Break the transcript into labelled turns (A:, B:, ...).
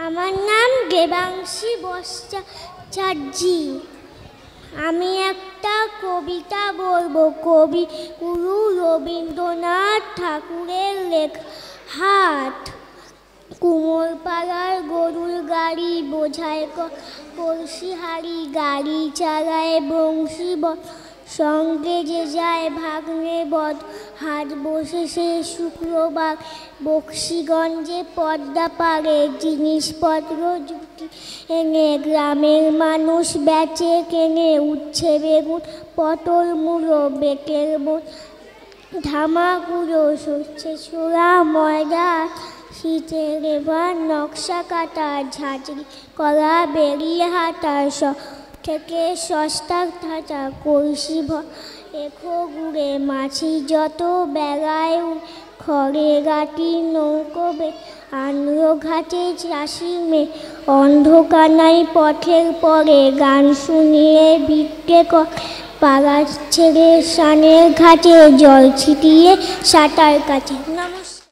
A: আমার নাম দেবাংশী ভট্টাচার্যী। আমি একটা কবিতা বলবো। কবি গুরু রবীন্দ্রনাথ ঠাকুরের লেখা। হাট কুমোরপাড়ার গরুর গাড়ি বোঝায় কলসি হাড়ি, গাড়ি চালায় বংশী সঙ্গে যে যায় ভাগ্নে বধ। হাট বসেছে শুক্রবার বক্সিগঞ্জে পদ্মা পাড়ে, জিনিসপত্র জুটি এনে গ্রামের মানুষ বেচে কেনে। উচ্ছে বেগুন পটল মূলো বেতের বোন ধামাকুড়ো সরষে ছোড়া ময়দা শীতের এবার নকশা কাটা ঝাঁঝরি কলা বেরিয়ে হাঁটা থেকে সস্তা ঠাটা কলসি এখো গুড়ে মাছি যত বেলায় খড়ে গাটি নৌকো আনলো ঘাটে চাষি মেয়ে অন্ধকানাই পথের পরে গান শুনিয়ে ভিক্ষে পাড়া ছেড়ে সানের ঘাটে জল ছিটিয়ে সাঁতার কাটে। নমস্কার।